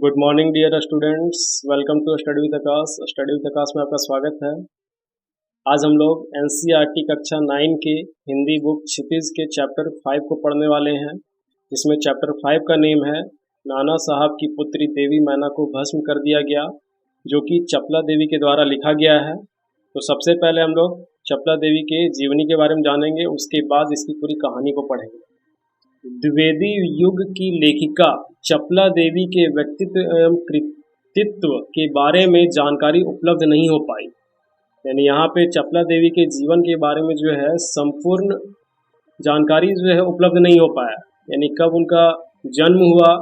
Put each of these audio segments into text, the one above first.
Good morning dear students. Welcome to study with Aakash. Study with Aakash में आपका स्वागत है। आज हम लोग एनसीईआरटी कक्षा 9 के हिंदी बुक क्षितिज के चैप्टर 5 को पढ़ने वाले हैं, जिसमें चैप्टर 5 का नेम है नाना साहब की पुत्री देवी मैना को भस्म कर दिया गया, जो कि चपला देवी के द्वारा लिखा गया है। तो सबसे पहले हम लोग चपला देवी के जीवनी के बारे में जानेंगे, उसके बाद इसकी पूरी कहानी को पढ़ेंगे। द्विवेदी युग की लेखिका चपला देवी के व्यक्तित्व एवं कृतित्व के बारे में जानकारी उपलब्ध नहीं हो पाई। यानी यहाँ पे चपला देवी के जीवन के बारे में जो है संपूर्ण जानकारी जो है उपलब्ध नहीं हो पाया। यानी कब उनका जन्म हुआ,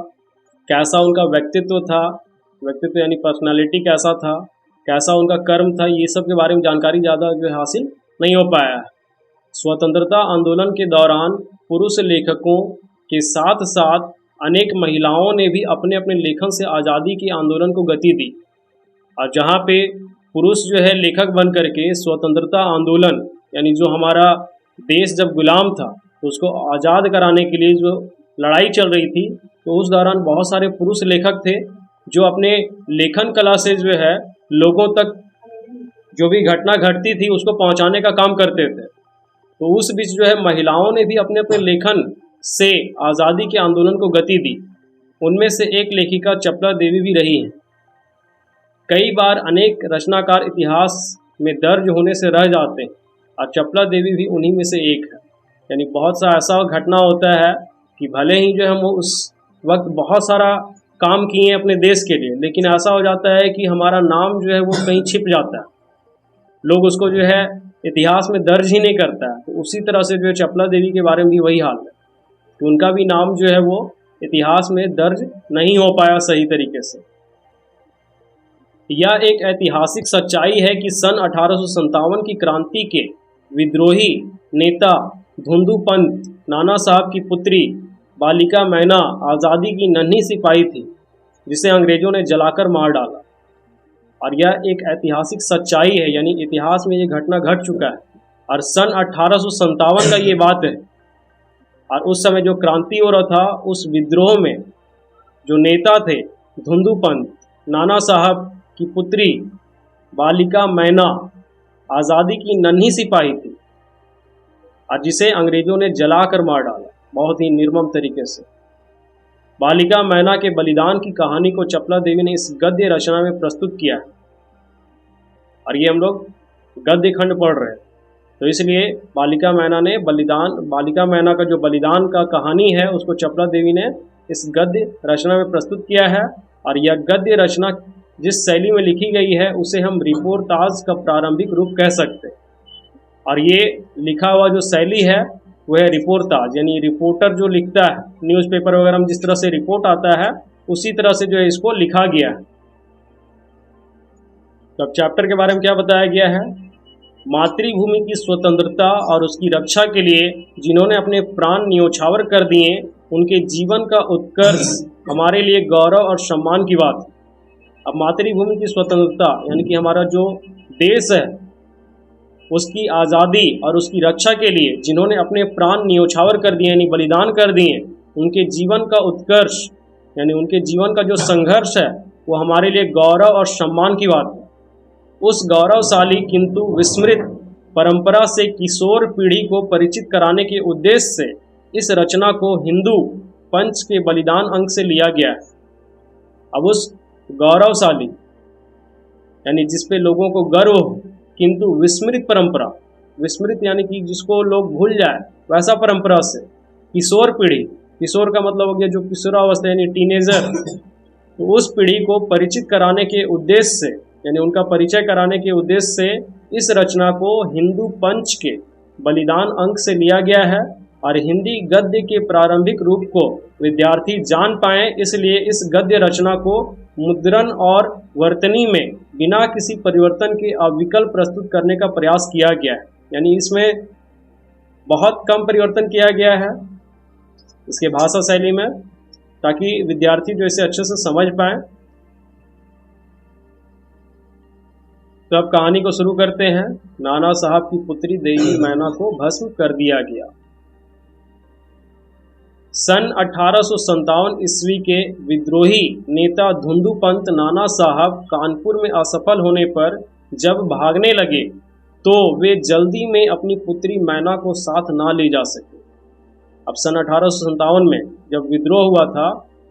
कैसा उनका व्यक्तित्व था, व्यक्तित्व यानी पर्सनालिटी कैसा था, कैसा उनका कर्म था, ये सब के बारे में जानकारी ज़्यादा जो है हासिल नहीं हो पाया है। स्वतंत्रता आंदोलन के दौरान पुरुष लेखकों के साथ साथ अनेक महिलाओं ने भी अपने अपने लेखन से आज़ादी के आंदोलन को गति दी। और जहाँ पे पुरुष जो है लेखक बन करके स्वतंत्रता आंदोलन यानी जो हमारा देश जब गुलाम था तो उसको आज़ाद कराने के लिए जो लड़ाई चल रही थी, तो उस दौरान बहुत सारे पुरुष लेखक थे जो अपने लेखन कला से जो है लोगों तक जो भी घटना घटती थी उसको पहुँचाने का काम करते थे। तो उस बीच जो है महिलाओं ने भी अपने अपने लेखन से आज़ादी के आंदोलन को गति दी। उनमें से एक लेखिका चपला देवी भी रही हैं। कई बार अनेक रचनाकार इतिहास में दर्ज होने से रह जाते हैं और चपला देवी भी उन्हीं में से एक है। यानी बहुत सा ऐसा घटना होता है कि भले ही जो हम उस वक्त बहुत सारा काम किए हैं अपने देश के लिए, लेकिन ऐसा हो जाता है कि हमारा नाम जो है वो कहीं छिप जाता है, लोग उसको जो है इतिहास में दर्ज ही नहीं करता है। तो उसी तरह से जो है चपला देवी के बारे में भी वही हाल है कि उनका भी नाम जो है वो इतिहास में दर्ज नहीं हो पाया सही तरीके से। यह एक ऐतिहासिक सच्चाई है कि सन 1857 की क्रांति के विद्रोही नेता धुंधु पंत नाना साहब की पुत्री बालिका मैना आज़ादी की नन्ही सिपाही थी, जिसे अंग्रेजों ने जलाकर मार डाला। और यह एक ऐतिहासिक सच्चाई है, यानी इतिहास में ये घटना घट चुका है। और सन 1857 का ये बात है। और उस समय जो क्रांति हो रहा था, उस विद्रोह में जो नेता थे धुंधु पंत नाना साहब की पुत्री बालिका मैना आज़ादी की नन्ही सिपाही थी, और जिसे अंग्रेजों ने जलाकर मार डाला बहुत ही निर्मम तरीके से। बालिका मैना के बलिदान की कहानी को चपला देवी ने इस गद्य रचना में प्रस्तुत किया है। और ये हम लोग गद्य खंड पढ़ रहे हैं, तो इसलिए बालिका मैना का जो बलिदान का कहानी है उसको चपला देवी ने इस गद्य रचना में प्रस्तुत किया है। और यह गद्य रचना जिस शैली में लिखी गई है उसे हम रिपोर्टाज का प्रारंभिक रूप कह सकते हैं। और ये लिखा हुआ जो शैली है वह है रिपोर्टाज, यानी रिपोर्टर जो लिखता है न्यूज़पेपर वगैरह में जिस तरह से रिपोर्ट आता है उसी तरह से जो है इसको लिखा गया है। तो अब चैप्टर के बारे में क्या बताया गया है। मातृभूमि की स्वतंत्रता और उसकी रक्षा के लिए जिन्होंने अपने प्राण न्योछावर कर दिए, उनके जीवन का उत्कर्ष हमारे लिए गौरव और सम्मान की बात है। अब मातृभूमि की स्वतंत्रता यानी कि हमारा जो देश है उसकी आज़ादी और उसकी रक्षा के लिए जिन्होंने अपने प्राण न्योछावर कर दिए यानी बलिदान कर दिए, उनके जीवन का उत्कर्ष यानी उनके जीवन का जो संघर्ष है वो हमारे लिए गौरव और सम्मान की बात है। उस गौरवशाली किंतु विस्मृत परंपरा से किशोर पीढ़ी को परिचित कराने के उद्देश्य से इस रचना को हिंदू पंच के बलिदान अंग से लिया गया है। अब उस गौरवशाली यानी जिसपे लोगों को गर्व हो किंतु विस्मृत परंपरा, विस्मृत यानी कि जिसको लोग भूल जाए वैसा परंपरा से किशोर पीढ़ी, किशोर का मतलब हो गया जो किशोरावस्था यानी टीनेजर, तो उस पीढ़ी को परिचित कराने के उद्देश्य से यानी उनका परिचय कराने के उद्देश्य से इस रचना को हिंदू पंच के बलिदान अंक से लिया गया है। और हिंदी गद्य के प्रारंभिक रूप को विद्यार्थी जान पाएं, इसलिए इस गद्य रचना को मुद्रण और वर्तनी में बिना किसी परिवर्तन के अविकल प्रस्तुत करने का प्रयास किया गया है। यानी इसमें बहुत कम परिवर्तन किया गया है इसके भाषा शैली में, ताकि विद्यार्थी जो इसे अच्छे से समझ पाएं। तो अब कहानी को शुरू करते हैं। नाना साहब की पुत्री देवी मैना को भस्म कर दिया गया। सन 1857 ईस्वी के विद्रोही नेता धुंधुपंत नाना साहब कानपुर में असफल होने पर जब भागने लगे तो वे जल्दी में अपनी पुत्री मैना को साथ ना ले जा सके। अब सन 1857 में जब विद्रोह हुआ था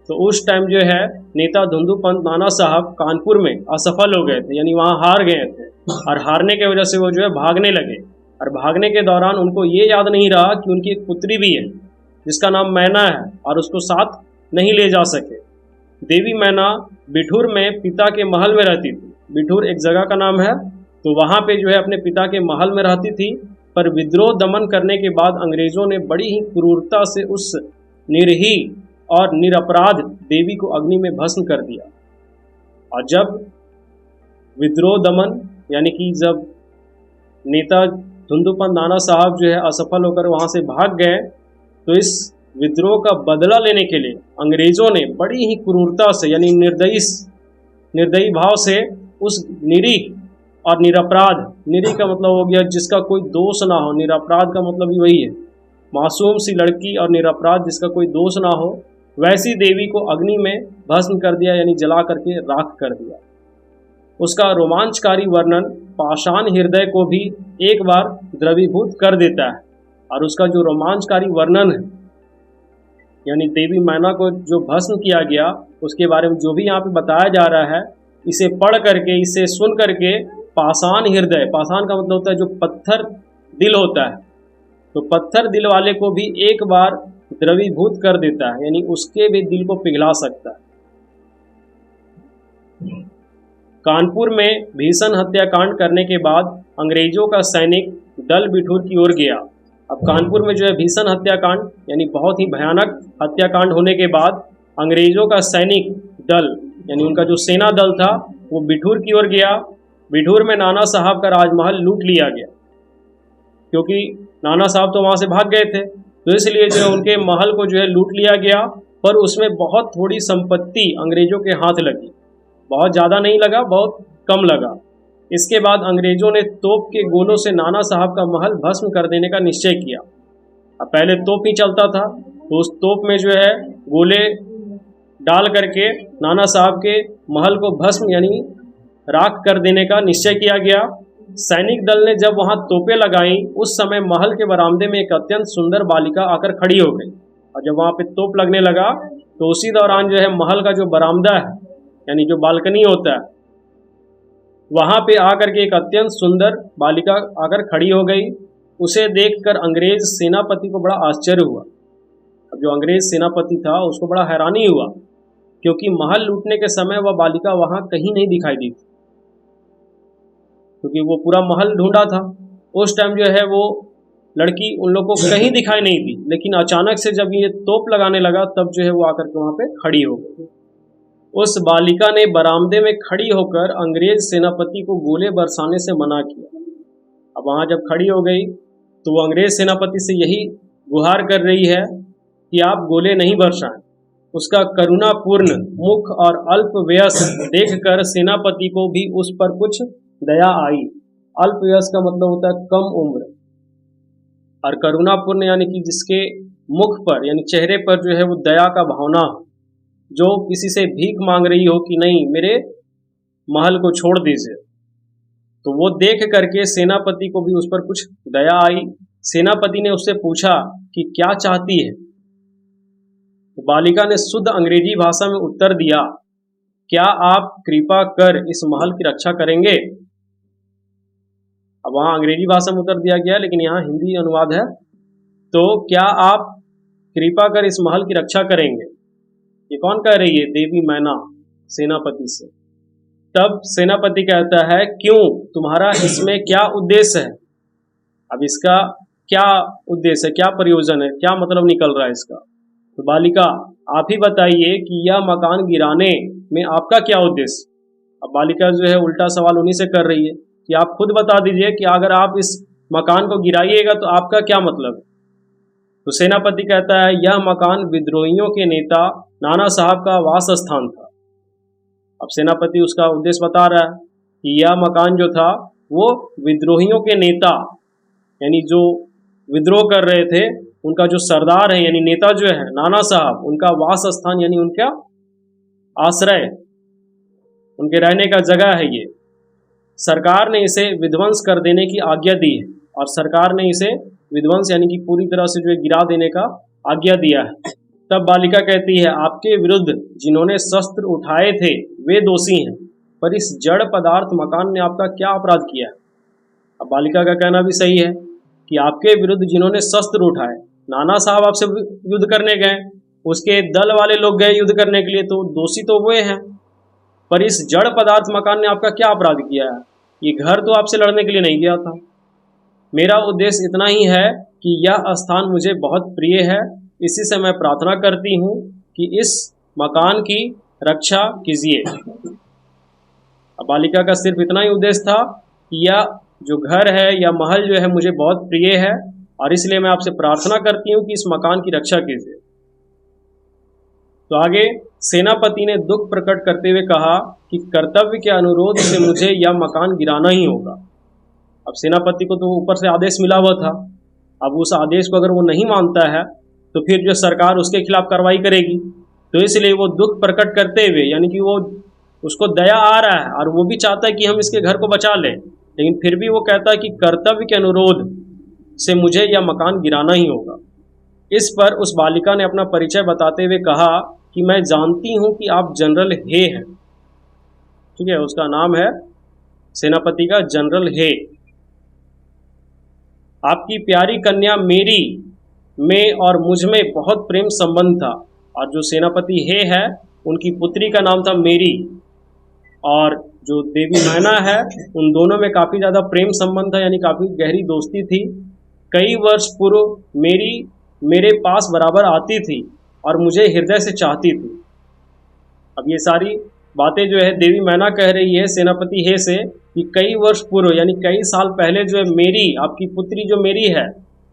तो उस टाइम जो है नेता धुंधुपंत नाना साहब कानपुर में असफल हो गए थे, यानी वहाँ हार गए थे, और हारने की वजह से वो जो है भागने लगे। और भागने के दौरान उनको ये याद नहीं रहा कि उनकी एक पुत्री भी है जिसका नाम मैना है, और उसको साथ नहीं ले जा सके। देवी मैना बिठूर में पिता के महल में रहती थी। बिठूर एक जगह का नाम है, तो वहाँ पे जो है अपने पिता के महल में रहती थी। पर विद्रोह दमन करने के बाद अंग्रेजों ने बड़ी ही क्रूरता से उस निर्ही और निरपराध देवी को अग्नि में भस्म कर दिया। और जब विद्रोह दमन यानी कि जब नेता धुंधुपंत नाना साहब जो है असफल होकर वहाँ से भाग गए, तो इस विद्रोह का बदला लेने के लिए अंग्रेजों ने बड़ी ही क्रूरता से यानी निर्दयी भाव से उस निरीह और निरपराध, निरीह का मतलब हो गया जिसका कोई दोष ना हो, निरपराध का मतलब भी वही है, मासूम सी लड़की, और निरपराध जिसका कोई दोष ना हो, वैसी देवी को अग्नि में भस्म कर दिया, यानी जला करके राख कर दिया। उसका रोमांचकारी वर्णन पाषाण हृदय को भी एक बार द्रवीभूत कर देता है। और उसका जो रोमांचकारी वर्णन है यानी देवी मैना को जो भस्म किया गया उसके बारे में जो भी यहाँ पे बताया जा रहा है, इसे पढ़ करके, इसे सुन करके पाषाण हृदय, पाषाण का मतलब होता है जो पत्थर दिल होता है, तो पत्थर दिल वाले को भी एक बार द्रवीभूत कर देता है, यानी उसके भी दिल को पिघला सकता है। कानपुर में भीषण हत्याकांड करने के बाद अंग्रेजों का सैनिक दल बिठूर की ओर गया। अब कानपुर में जो है भीषण हत्याकांड यानी बहुत ही भयानक हत्याकांड होने के बाद अंग्रेजों का सैनिक दल यानी उनका जो सेना दल था वो बिठूर की ओर गया। बिठूर में नाना साहब का राजमहल लूट लिया गया, क्योंकि नाना साहब तो वहाँ से भाग गए थे, तो इसलिए जो है उनके महल को जो है लूट लिया गया। पर उसमें बहुत थोड़ी संपत्ति अंग्रेजों के हाथ लगी, बहुत ज़्यादा नहीं लगा, बहुत कम लगा। इसके बाद अंग्रेजों ने तोप के गोलों से नाना साहब का महल भस्म कर देने का निश्चय किया। अब पहले तोप ही चलता था, तो उस तोप में जो है गोले डाल करके नाना साहब के महल को भस्म यानी राख कर देने का निश्चय किया गया। सैनिक दल ने जब वहां तोपें लगाई, उस समय महल के बरामदे में एक अत्यंत सुंदर बालिका आकर खड़ी हो गई। और जब वहां पे तोप लगने लगा तो उसी दौरान जो है महल का जो बरामदा है यानी जो बालकनी होता है, वहां पे आकर के एक अत्यंत सुंदर बालिका आकर खड़ी हो गई। उसे देखकर अंग्रेज सेनापति को बड़ा आश्चर्य हुआ। अब जो अंग्रेज सेनापति था उसको बड़ा हैरानी हुआ, क्योंकि महल लूटने के समय वह बालिका वहां कहीं नहीं दिखाई दी थी, क्योंकि वो पूरा महल ढूंढा था। उस टाइम जो है वो लड़की उन लोगों को कहीं दिखाई नहीं दी, लेकिन अचानक से जब ये तोप लगाने लगा तब जो है वो आकर के वहां पे खड़ी हो गई। उस बालिका ने बरामदे में खड़ी होकर अंग्रेज सेनापति को गोले बरसाने से मना किया। अब वहां जब खड़ी हो गई तो वो अंग्रेज सेनापति से यही गुहार कर रही है कि आप गोले नहीं बरसाएं। उसका करुणापूर्ण मुख और अल्प वयस देखकर सेनापति को भी उस पर कुछ दया आई। अल्प वयस का मतलब होता है कम उम्र, और करुणापूर्ण यानी कि जिसके मुख पर यानी चेहरे पर जो है वो दया का भावना, जो किसी से भीख मांग रही हो कि नहीं मेरे महल को छोड़ दीजिए। तो वो देख करके सेनापति को भी उस पर कुछ दया आई। सेनापति ने उससे पूछा कि क्या चाहती है। तो बालिका ने शुद्ध अंग्रेजी भाषा में उत्तर दिया, क्या आप कृपा कर इस महल की रक्षा करेंगे। अब वहां अंग्रेजी भाषा में उत्तर दिया गया, लेकिन यहाँ हिंदी अनुवाद है। तो क्या आप कृपा कर इस महल की रक्षा करेंगे। ये कौन कह रही है? देवी मैना सेनापति से। तब सेनापति कहता है, क्यों, तुम्हारा इसमें क्या उद्देश्य है। अब इसका क्या उद्देश्य है, क्या प्रयोजन है, क्या मतलब निकल रहा है इसका। तो बालिका आप ही बताइए कि यह मकान गिराने में आपका क्या उद्देश्य। अब बालिका जो है उल्टा सवाल उन्हीं से कर रही है कि आप खुद बता दीजिए कि अगर आप इस मकान को गिराइएगा तो आपका क्या मतलब है। तो सेनापति कहता है, यह मकान विद्रोहियों के नेता नाना साहब का वास स्थान था। अब सेनापति उसका उद्देश्य बता रहा है कि यह मकान जो था वो विद्रोहियों के नेता यानी जो विद्रोह कर रहे थे उनका जो सरदार है यानी नेता जो है नाना साहब, उनका वास स्थान यानी उनका आश्रय, उनके रहने का जगह है ये। सरकार ने इसे विध्वंस कर देने की आज्ञा दी है, और सरकार ने इसे विध्वंस यानी कि पूरी तरह से जो है गिरा देने का आज्ञा दिया है। तब बालिका कहती है, आपके विरुद्ध जिन्होंने शस्त्र उठाए थे वे दोषी हैं, पर इस जड़ पदार्थ मकान ने आपका क्या अपराध किया है। अब बालिका का कहना भी सही है कि आपके विरुद्ध जिन्होंने शस्त्र उठाए, नाना साहब आपसे युद्ध करने गए, उसके दल वाले लोग गए युद्ध करने के लिए, तो दोषी तो वे हैं, पर इस जड़ पदार्थ मकान ने आपका क्या अपराध किया है। ये घर तो आपसे लड़ने के लिए नहीं गया था। मेरा उद्देश्य इतना ही है कि यह स्थान मुझे बहुत प्रिय है, इसी से मैं प्रार्थना करती हूँ कि इस मकान की रक्षा कीजिए। अब बालिका का सिर्फ इतना ही उद्देश्य था कि यह जो घर है या महल जो है मुझे बहुत प्रिय है, और इसलिए मैं आपसे प्रार्थना करती हूँ कि इस मकान की रक्षा कीजिए। तो आगे सेनापति ने दुख प्रकट करते हुए कहा कि कर्तव्य के अनुरोध से मुझे यह मकान गिराना ही होगा। अब सेनापति को तो ऊपर से आदेश मिला हुआ था, अब उस आदेश को अगर वो नहीं मानता है तो फिर जो सरकार उसके खिलाफ कार्रवाई करेगी। तो इसलिए वो दुख प्रकट करते हुए, यानी कि वो उसको दया आ रहा है और वो भी चाहता है कि हम इसके घर को बचा लें, लेकिन फिर भी वो कहता है कि कर्तव्य के अनुरोध से मुझे यह मकान गिराना ही होगा। इस पर उस बालिका ने अपना परिचय बताते हुए कहा कि मैं जानती हूं कि आप जनरल हे हैं। ठीक है, उसका नाम है सेनापति का जनरल हे। आपकी प्यारी कन्या मेरी में और मुझ में बहुत प्रेम संबंध था, और जो सेनापति हे है उनकी पुत्री का नाम था मेरी, और जो देवी मैना है उन दोनों में काफ़ी ज़्यादा प्रेम संबंध था, यानी काफ़ी गहरी दोस्ती थी। कई वर्ष पूर्व मेरी मेरे पास बराबर आती थी और मुझे हृदय से चाहती थी। अब ये सारी बातें जो है देवी मैना कह रही है सेनापति हे से कि कई वर्ष पूर्व यानी कई साल पहले जो है मेरी, आपकी पुत्री जो मेरी है,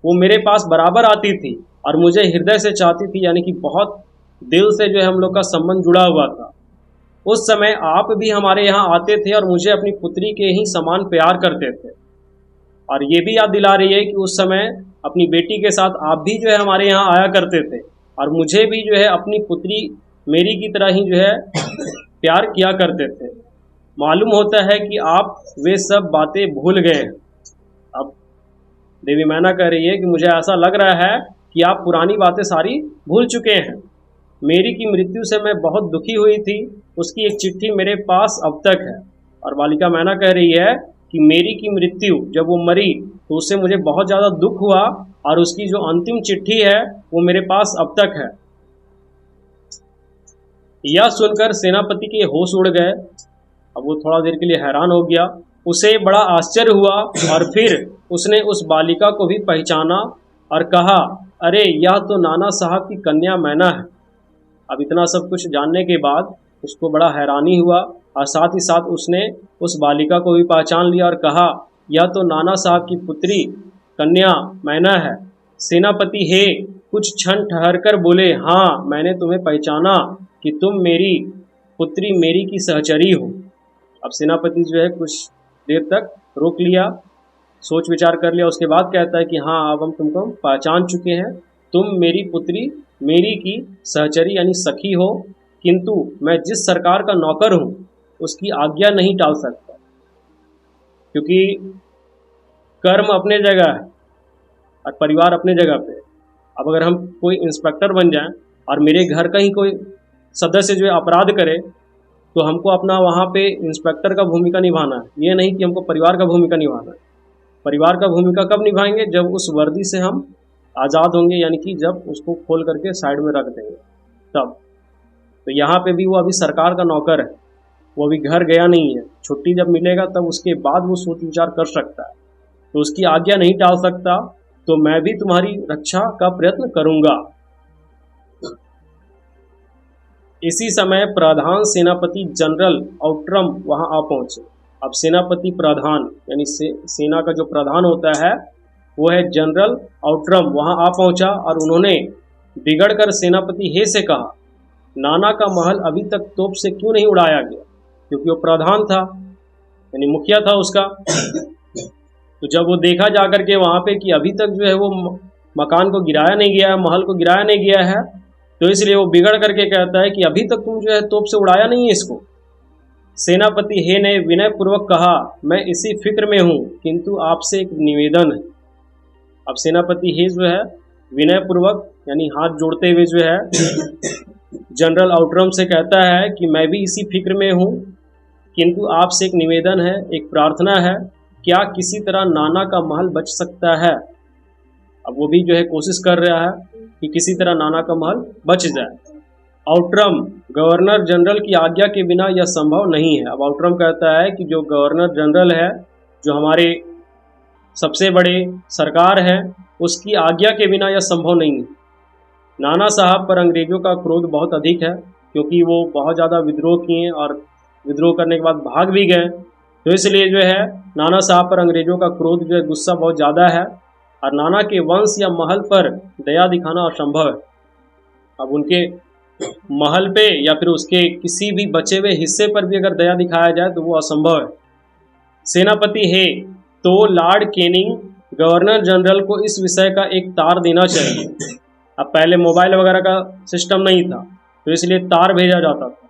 वो मेरे पास बराबर आती थी और मुझे हृदय से चाहती थी, यानी कि बहुत दिल से जो है हम लोग का संबंध जुड़ा हुआ था। उस समय आप भी हमारे यहाँ आते थे और मुझे अपनी पुत्री के ही समान प्यार करते थे। और ये भी याद दिला रही है कि उस समय अपनी बेटी के साथ आप भी जो है हमारे यहाँ आया करते थे और मुझे भी जो है अपनी पुत्री मेरी की तरह ही जो है प्यार किया करते थे। मालूम होता है कि आप वे सब बातें भूल गए। अब देवी मैना कह रही है कि मुझे ऐसा लग रहा है कि आप पुरानी बातें सारी भूल चुके हैं। मेरी की मृत्यु से मैं बहुत दुखी हुई थी, उसकी एक चिट्ठी मेरे पास अब तक है। और बालिका मैना कह रही है कि मेरी की मृत्यु जब वो मरी तो उससे मुझे बहुत ज़्यादा दुख हुआ और उसकी जो अंतिम चिट्ठी है वो मेरे पास अब तक है। यह सुनकर सेनापति के होश उड़ गए। अब वो थोड़ा देर के लिए हैरान हो गया, उसे बड़ा आश्चर्य हुआ और फिर उसने उस बालिका को भी पहचाना और कहा, अरे यह तो नाना साहब की कन्या मैना है। अब इतना सब कुछ जानने के बाद उसको बड़ा हैरानी हुआ और साथ ही साथ उसने उस बालिका को भी पहचान लिया और कहा, यह तो नाना साहब की पुत्री कन्या मैना है। सेनापति हे कुछ क्षण ठहरकर बोले, हाँ मैंने तुम्हें पहचाना कि तुम मेरी पुत्री मेरी की सहचरी हो। अब सेनापति जो है कुछ देर तक रोक लिया, सोच विचार कर लिया, उसके बाद कहता है कि हाँ अब हम तुमको पहचान चुके हैं, तुम मेरी पुत्री मेरी की सहचरी यानी सखी हो, किंतु मैं जिस सरकार का नौकर हूँ उसकी आज्ञा नहीं टाल सकता, क्योंकि कर्म अपने जगह है और परिवार अपने जगह पे। अब अगर हम कोई इंस्पेक्टर बन जाएं और मेरे घर का ही कोई सदस्य जो है अपराध करे तो हमको अपना वहाँ पे इंस्पेक्टर का भूमिका निभाना है, ये नहीं कि हमको परिवार का भूमिका निभाना है। परिवार का भूमिका कब निभाएंगे? जब उस वर्दी से हम आज़ाद होंगे, यानी कि जब उसको खोल करके साइड में रख देंगे तब। तो यहाँ पे भी वो अभी सरकार का नौकर है, वो अभी घर गया नहीं है, छुट्टी जब मिलेगा तब उसके बाद वो सोच विचार कर सकता है, तो उसकी आज्ञा नहीं टाल सकता। तो मैं भी तुम्हारी रक्षा का प्रयत्न करूंगा। इसी समय प्रधान सेनापति जनरल आउट्रम वहां आ पहुंचे। अब सेनापति प्रधान यानी सेना का जो प्रधान होता है वो है जनरल आउट्रम, वहां आ पहुंचा और उन्होंने बिगड़कर सेनापति हे से कहा, नाना का महल अभी तक तोप से क्यों नहीं उड़ाया गया? क्योंकि वो प्रधान था यानी मुखिया था उसका। तो जब वो देखा जाकर के वहां पे कि अभी तक जो है वो मकान को गिराया नहीं गया है, महल को गिराया नहीं गया है, तो इसलिए वो बिगड़ करके कहता है कि अभी तक तुम जो है तोप से उड़ाया नहीं है इसको। सेनापति हे ने विनय पूर्वक कहा, मैं इसी फिक्र में हूं, किंतु आपसे एक निवेदन है। अब सेनापति हे जो है विनय पूर्वक यानी हाथ जोड़ते हुए जो है जनरल आउटरम से कहता है कि मैं भी इसी फिक्र में हूं, किंतु आपसे एक निवेदन है, एक प्रार्थना है, क्या किसी तरह नाना का महल बच सकता है। अब वो भी जो है कोशिश कर रहा है कि किसी तरह नाना का महल बच जाए। आउटरम, गवर्नर जनरल की आज्ञा के बिना यह संभव नहीं है। अब आउटरम कहता है कि जो गवर्नर जनरल है, जो हमारे सबसे बड़े सरकार है, उसकी आज्ञा के बिना यह संभव नहीं है। नाना साहब पर अंग्रेजों का क्रोध बहुत अधिक है, क्योंकि वो बहुत ज़्यादा विद्रोह किए और विद्रोह करने के बाद भाग भी गए, तो इसलिए जो है नाना साहब पर अंग्रेजों का क्रोध जो है, गुस्सा बहुत ज़्यादा है, और नाना के वंश या महल पर दया दिखाना असंभव है। अब उनके महल पे या फिर उसके किसी भी बचे हुए हिस्से पर भी अगर दया दिखाया जाए तो वो असंभव है। सेनापति हे, तो लॉर्ड कैनिंग गवर्नर जनरल को इस विषय का एक तार देना चाहिए। अब पहले मोबाइल वगैरह का सिस्टम नहीं था, तो इसलिए तार भेजा जाता था।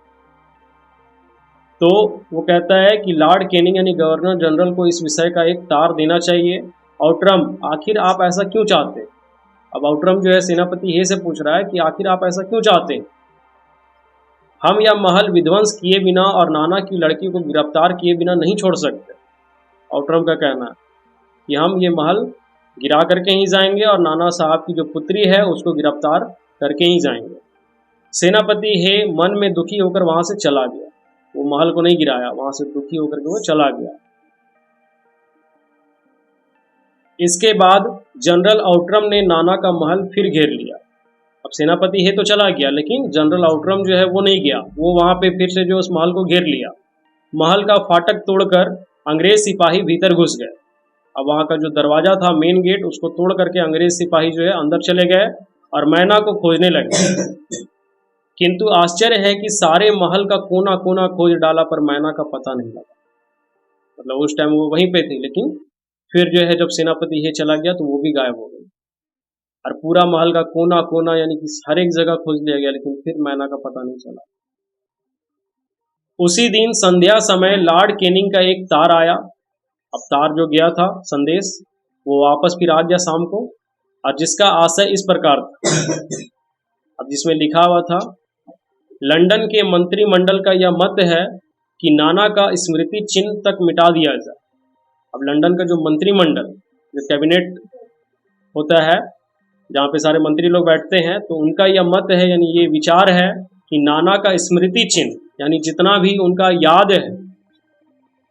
तो वो कहता है कि लॉर्ड कैनिंग यानी गवर्नर जनरल को इस विषय का एक तार देना चाहिए। आउटरम, आखिर आप ऐसा क्यों चाहते हैं। अब आउटरम जो है सेनापति हे से पूछ रहा है कि आखिर आप ऐसा क्यों चाहते हैं। हम यह महल विध्वंस किए बिना और नाना की लड़की को गिरफ्तार किए बिना नहीं छोड़ सकते। आउटरम का कहना है कि हम ये महल गिरा करके ही जाएंगे और नाना साहब की जो पुत्री है उसको गिरफ्तार करके ही जाएंगे। सेनापति हे मन में दुखी होकर वहां से चला गया। वो महल को नहीं गिराया, वहां से दुखी होकर के वो चला गया। इसके बाद जनरल आउटरम ने नाना का महल फिर घेर लिया। अब सेनापति हे तो चला गया, लेकिन जनरल आउटरम जो है वो नहीं गया, वो वहां पे फिर से जो उस महल को घेर लिया। महल का फाटक तोड़कर अंग्रेज सिपाही भीतर घुस गए। अब वहां का जो दरवाजा था, मेन गेट, उसको तोड़ करके अंग्रेज सिपाही जो है अंदर चले गए और मैना को खोजने लगे। किंतु आश्चर्य है कि सारे महल का कोना कोना खोज डाला पर मैना का पता नहीं लगा। मतलब उस टाइम वो वहीं पे थी, लेकिन फिर जो है जब सेनापति हे चला गया तो वो भी गायब हो गई और पूरा महल का कोना कोना यानी कि हर एक जगह खोज लिया गया, लेकिन फिर मैना का पता नहीं चला। उसी दिन संध्या समय लॉर्ड कैनिंग का एक तार आया। अब तार जो गया था संदेश, वो वापस फिर आ गया शाम को, और जिसका आशय इस प्रकार था। अब जिसमें लिखा हुआ था, लंदन के मंत्रिमंडल का यह मत है कि नाना का स्मृति चिन्ह तक मिटा दिया जाए। अब लंदन का जो मंत्रिमंडल, जो कैबिनेट होता है, जहाँ पे सारे मंत्री लोग बैठते हैं, तो उनका यह मत है यानी ये विचार है कि नाना का स्मृति चिन्ह यानी जितना भी उनका याद है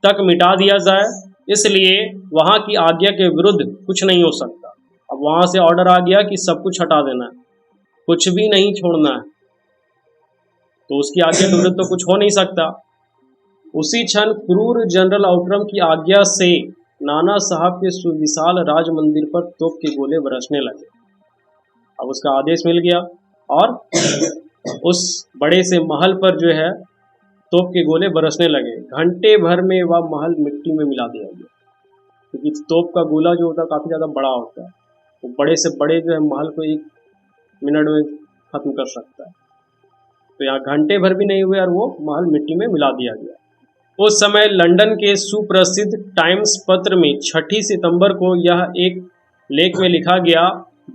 तक मिटा दिया जाए। इसलिए वहाँ की आज्ञा के विरुद्ध कुछ नहीं हो सकता। अब वहाँ से ऑर्डर आ गया कि सब कुछ हटा देना है, कुछ भी नहीं छोड़ना है, तो उसकी आज्ञा के विरुद्ध तो कुछ हो नहीं सकता। उसी क्षण क्रूर जनरल आउटरम की आज्ञा से नाना साहब के सुविशाल राज मंदिर पर तोप के गोले बरसने लगे। अब उसका आदेश मिल गया और उस बड़े से महल पर जो है तोप के गोले बरसने लगे। घंटे भर में वह महल मिट्टी में मिला दिया गया, क्योंकि तोप का गोला जो होता है काफ़ी ज़्यादा बड़ा होता है, वो बड़े से बड़े जो है महल को 1 मिनट में ख़त्म कर सकता है। तो यहाँ घंटे भर भी नहीं हुए और वो महल मिट्टी में मिला दिया गया। उस समय लंदन के सुप्रसिद्ध टाइम्स पत्र में 6 सितंबर को यह एक लेख में लिखा गया,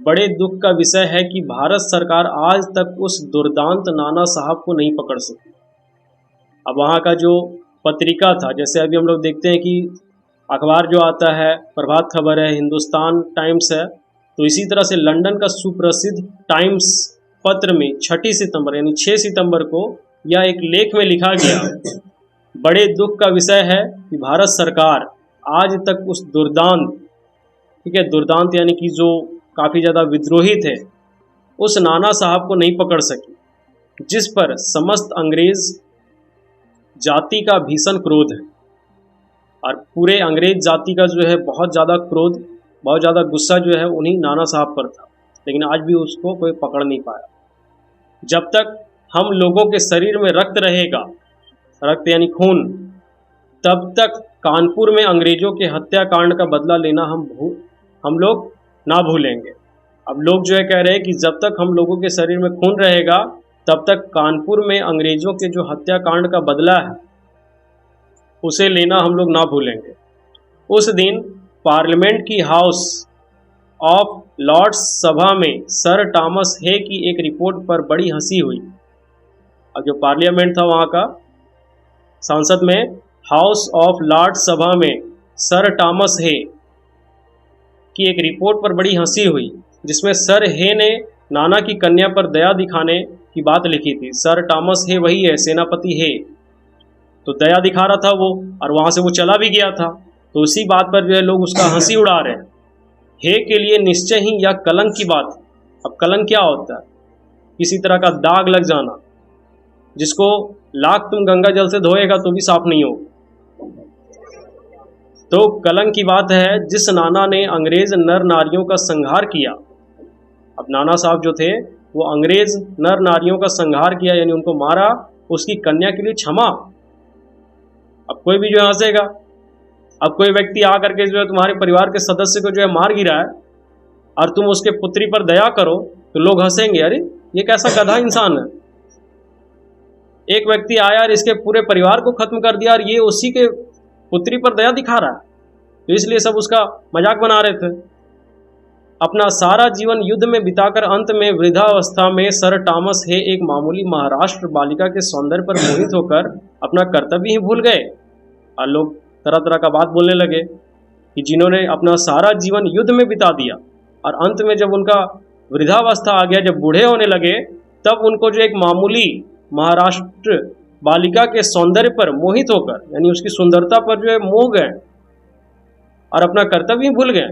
बड़े दुख का विषय है कि भारत सरकार आज तक उस दुर्दांत नाना साहब को नहीं पकड़ सकी। अब वहाँ का जो पत्रिका था, जैसे अभी हम लोग देखते हैं कि अखबार जो आता है प्रभात खबर है, हिंदुस्तान टाइम्स है, तो इसी तरह से लंदन का सुप्रसिद्ध टाइम्स पत्र में 6 सितंबर यानी 6 सितंबर को यह एक लेख में लिखा गया, बड़े दुख का विषय है कि भारत सरकार आज तक उस दुर्दांत, ठीक है, दुर्दांत यानी कि जो काफ़ी ज़्यादा विद्रोही थे, उस नाना साहब को नहीं पकड़ सकी, जिस पर समस्त अंग्रेज जाति का भीषण क्रोध है। और पूरे अंग्रेज जाति का जो है बहुत ज़्यादा क्रोध, बहुत ज़्यादा गुस्सा जो है उन्हीं नाना साहब पर था, लेकिन आज भी उसको कोई पकड़ नहीं पाया। जब तक हम लोगों के शरीर में रक्त रहेगा, रक्त यानी खून, तब तक कानपुर में अंग्रेजों के हत्याकांड का बदला लेना हम लोग ना भूलेंगे। अब लोग जो है कह रहे हैं कि जब तक हम लोगों के शरीर में खून रहेगा तब तक कानपुर में अंग्रेजों के जो हत्याकांड का बदला है उसे लेना हम लोग ना भूलेंगे। उस दिन पार्लियामेंट की हाउस ऑफ लॉर्ड्स सभा में सर टॉमस हे की एक रिपोर्ट पर बड़ी हंसी हुई। अब जो पार्लियामेंट था वहाँ का संसद में हाउस ऑफ लॉर्ड्स सभा में सर टॉमस हे की एक रिपोर्ट पर बड़ी हंसी हुई, जिसमें सर हे ने नाना की कन्या पर दया दिखाने की बात लिखी थी। सर टॉमस हे वही है, सेनापति हे, तो दया दिखा रहा था वो, और वहाँ से वो चला भी गया था। तो उसी बात पर जो है लोग उसका हंसी उड़ा रहे हैं। हे के लिए निश्चय ही यह कलंक की बात है। अब कलंक क्या होता है? किसी तरह का दाग लग जाना, जिसको लाख तुम गंगा जल से धोएगा तो भी साफ नहीं होगा। तो कलंक की बात है जिस नाना ने अंग्रेज नर नारियों का संहार किया। अब नाना साहब जो थे वो अंग्रेज नर नारियों का संहार किया, यानी उनको मारा, उसकी कन्या के लिए क्षमा। अब कोई भी जो है हंसेगा। अब कोई व्यक्ति आकर के जो है तुम्हारे परिवार के सदस्य को जो है मार गिरा है और तुम उसके पुत्री पर दया करो तो लोग हंसेंगे, अरे ये कैसा गधा इंसान है। एक व्यक्ति आया और इसके पूरे परिवार को खत्म कर दिया और ये उसी के पुत्री पर दया दिखा रहा है, तो इसलिए सब उसका मजाक बना रहे थे। अपना सारा जीवन युद्ध में बिताकर अंत में वृद्धावस्था में सर टॉमस हे एक मामूली महाराष्ट्र बालिका के सौंदर्य पर मोहित होकर अपना कर्तव्य ही भूल गए। और लोग तरह तरह का बात बोलने लगे कि जिन्होंने अपना सारा जीवन युद्ध में बिता दिया और अंत में जब उनका वृद्धावस्था आ गया, जब बूढ़े होने लगे, तब उनको जो एक मामूली महाराष्ट्र बालिका के सौंदर्य पर मोहित होकर, यानी उसकी सुंदरता पर जो है मोह गए और अपना कर्तव्य ही भूल गए।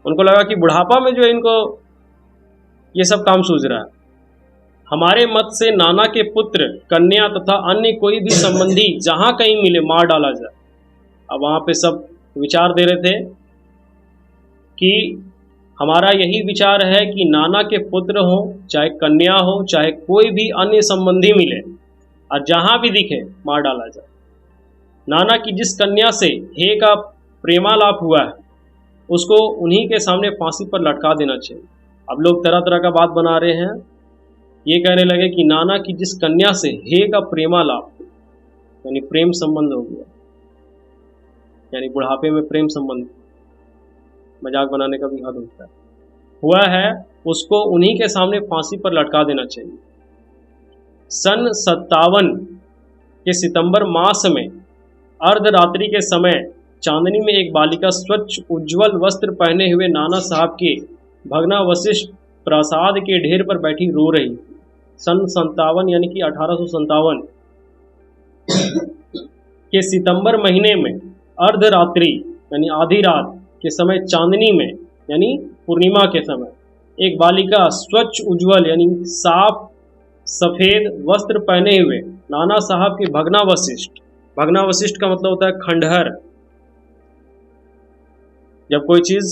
उनको लगा कि बुढ़ापा में जो है इनको ये सब काम सूझ रहा है। हमारे मत से नाना के पुत्र, कन्या तथा अन्य कोई भी संबंधी जहां कहीं मिले मार डाला जाए। अब वहां पे सब विचार दे रहे थे कि हमारा यही विचार है कि नाना के पुत्र हो, चाहे कन्या हो, चाहे कोई भी अन्य संबंधी मिले और जहां भी दिखे मार डाला जाए। नाना की जिस कन्या से हे का प्रेमालाप हुआ है उसको उन्हीं के सामने फांसी पर लटका देना चाहिए। अब लोग तरह तरह का बात बना रहे हैं, ये कहने लगे कि नाना की जिस कन्या से हे का प्रेमालाप, यानी प्रेम संबंध हो गया, यानी बुढ़ापे में प्रेम संबंध, मजाक बनाने का भी हद होता है, हुआ है, उसको उन्हीं के सामने फांसी पर लटका देना चाहिए। सन 57 के सितंबर मास में अर्धरात्रि के समय चांदनी में एक बालिका स्वच्छ उज्जवल वस्त्र पहने हुए नाना साहब के भग्नावशिष्ट प्रासाद के ढेर पर बैठी रो रही। सन 57 यानी कि 1857 के सितंबर महीने में अर्धरात्रि यानी आधी रात के समय चांदनी में यानी पूर्णिमा के समय एक बालिका स्वच्छ उज्जवल यानी साफ सफेद वस्त्र पहने हुए नाना साहब के भग्नावशिष्ट, भग्नावशिष्ट का मतलब होता है खंडहर। जब कोई चीज़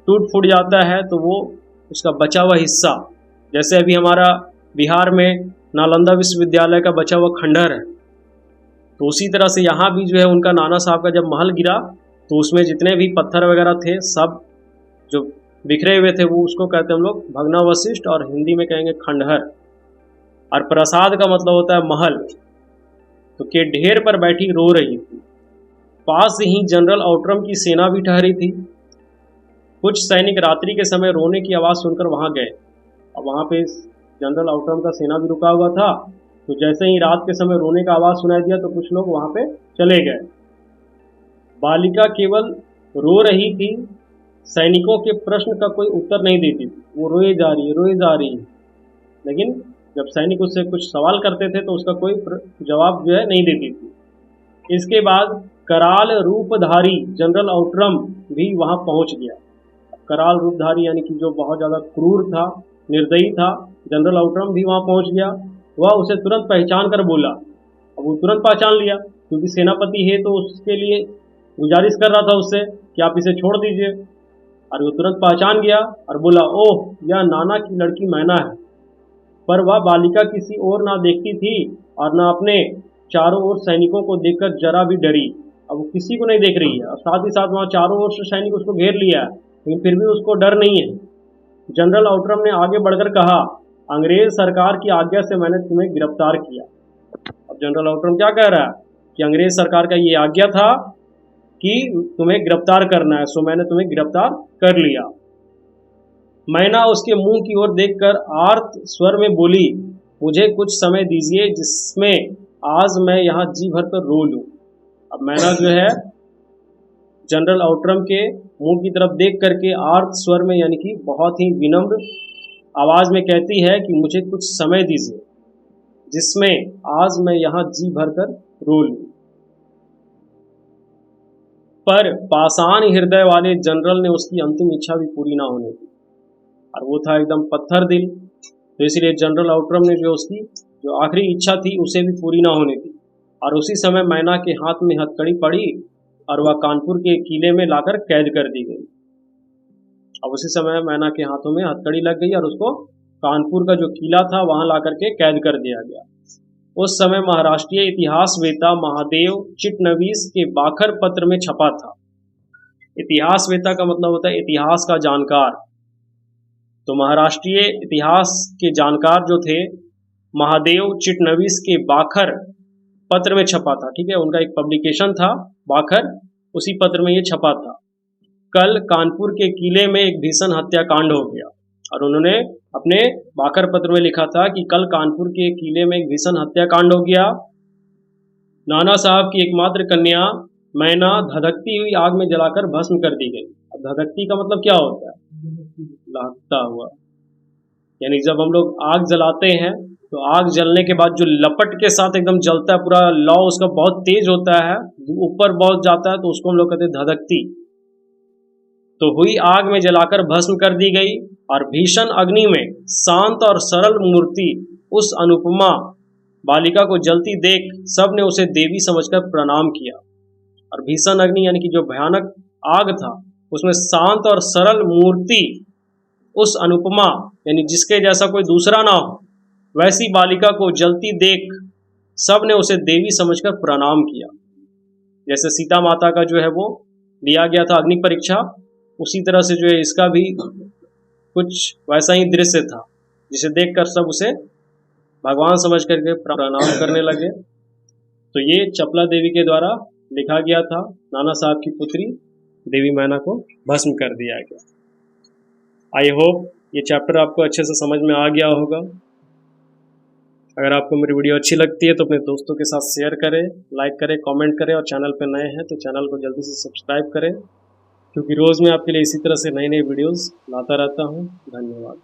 टूट फूट जाता है तो वो उसका बचा हुआ हिस्सा, जैसे अभी हमारा बिहार में नालंदा विश्वविद्यालय का बचा हुआ खंडहर है, तो उसी तरह से यहाँ भी जो है उनका नाना साहब का जब महल गिरा तो उसमें जितने भी पत्थर वगैरह थे सब जो बिखरे हुए थे वो उसको कहते हैं हम लोग भग्नावशिष्ट, और हिंदी में कहेंगे खंडहर। और प्रसाद का मतलब होता है महल। तो के ढेर पर बैठी रो रही थी। पास ही जनरल आउट्रम की सेना भी ठहरी थी। कुछ सैनिक रात्रि के समय रोने की आवाज़ सुनकर वहां गए। अब वहां पे जनरल आउट्रम का सेना भी रुका हुआ था, तो जैसे ही रात के समय रोने का आवाज़ सुनाई दिया तो कुछ लोग वहां पे चले गए। बालिका केवल रो रही थी, सैनिकों के प्रश्न का कोई उत्तर नहीं देती थी। वो रोए जा रही है, रोए जा रही है, लेकिन जब सैनिक उससे कुछ सवाल करते थे तो उसका कोई जवाब जो है नहीं देती थी। इसके बाद कराल रूपधारी जनरल आउट्रम भी वहां पहुंच गया। कराल रूपधारी यानी कि जो बहुत ज़्यादा क्रूर था, निर्दयी था, जनरल आउट्रम भी वहां पहुंच गया। वह उसे तुरंत पहचान कर बोला। अब वो तुरंत पहचान लिया क्योंकि सेनापति है, तो उसके लिए गुजारिश कर रहा था उससे कि आप इसे छोड़ दीजिए। और वो तुरंत पहचान गया और बोला, ओह यह नाना की लड़की मैना है। पर वह बालिका किसी और ना देखती थी और ना अपने चारों ओर सैनिकों को देखकर जरा भी डरी। अब वो किसी को नहीं देख रही है और साथ ही साथ वहाँ चारों ओर से सैनिक उसको घेर लिया है, लेकिन फिर भी उसको डर नहीं है। जनरल आउटरम ने आगे बढ़कर कहा, अंग्रेज सरकार की आज्ञा से मैंने तुम्हें गिरफ्तार किया। अब जनरल आउटरम क्या कह रहा है कि अंग्रेज सरकार का ये आज्ञा था कि तुम्हें गिरफ्तार करना है, सो मैंने तुम्हें गिरफ्तार कर लिया। मैना उसके मुंह की ओर देखकर आर्त स्वर में बोली, मुझे कुछ समय दीजिए जिसमें आज मैं यहाँ जी भर कर रो लूं। अब मैना जो है जनरल आउटरम के मुंह की तरफ देख करके आर्त स्वर में यानी कि बहुत ही विनम्र आवाज में कहती है कि मुझे कुछ समय दीजिए जिसमें आज मैं यहाँ जी भर कर रो लूं। पर पाषाण हृदय वाले जनरल ने उसकी अंतिम इच्छा भी पूरी ना होने दी, और वो था एकदम पत्थर दिल। तो इसलिए जनरल आउटरम ने जो उसकी जो आखिरी इच्छा थी उसे भी पूरी ना होने दी, और उसी समय मैना के हाथ में हथकड़ी पड़ी और वह कानपुर के किले में लाकर कैद कर दी गई। अब उसी समय मैना के हाथों में हथकड़ी लग गई और उसको कानपुर का जो किला था वहां लाकर के कैद कर दिया गया। उस समय महाराष्ट्रीय इतिहासवेता महादेव चिटनवीस के बाखर पत्र में छपा था। इतिहासवेता का मतलब होता है इतिहास का जानकार। तो महाराष्ट्रीय इतिहास के जानकार जो थे महादेव चिटनवीस के बाखर पत्र में छपा था। ठीक है, उनका एक पब्लिकेशन था बाखर, उसी पत्र में ये छपा था। कल कानपुर के किले में एक भीषण हत्याकांड हो गया, और उन्होंने अपने बाखर पत्र में लिखा था कि कल कानपुर के किले में एक भीषण हत्याकांड हो गया। नाना साहब की एकमात्र कन्या मैना धधकती हुई आग में जलाकर भस्म कर दी गई। अब धधकती का मतलब क्या होता है? लहकता हुआ। यानी जब हम लोग आग जलाते हैं तो आग जलने के बाद जो लपट के साथ एकदम जलता है, पूरा लौ उसका बहुत तेज होता है, ऊपर बहुत जाता है, तो उसको हम लोग कहते हैं धधकती। तो हुई आग में जलाकर भस्म कर दी गई, और भीषण अग्नि में शांत और सरल मूर्ति उस अनुपमा बालिका को जलती देख सबने उसे देवी समझकर प्रणाम किया। और भीषण अग्नि यानी कि जो भयानक आग था उसमें शांत और सरल मूर्ति उस अनुपमा यानी जिसके जैसा कोई दूसरा ना हो वैसी बालिका को जलती देख सबने उसे देवी समझकर प्रणाम किया। जैसे सीता माता का जो है वो लिया गया था अग्नि परीक्षा, उसी तरह से जो है इसका भी कुछ वैसा ही दृश्य था, जिसे देखकर सब उसे भगवान समझ करके प्रणाम करने लगे। तो ये चपला देवी के द्वारा लिखा गया था। नाना साहब की पुत्री देवी मैना को भस्म कर दिया गया। आई होप ये चैप्टर आपको अच्छे से समझ में आ गया होगा। अगर आपको मेरी वीडियो अच्छी लगती है तो अपने दोस्तों के साथ शेयर करें, लाइक करें, कमेंट करें, और चैनल पर नए हैं तो चैनल को जल्दी से सब्सक्राइब करें, क्योंकि रोज़ मैं आपके लिए इसी तरह से नई नई वीडियोस लाता रहता हूँ। धन्यवाद।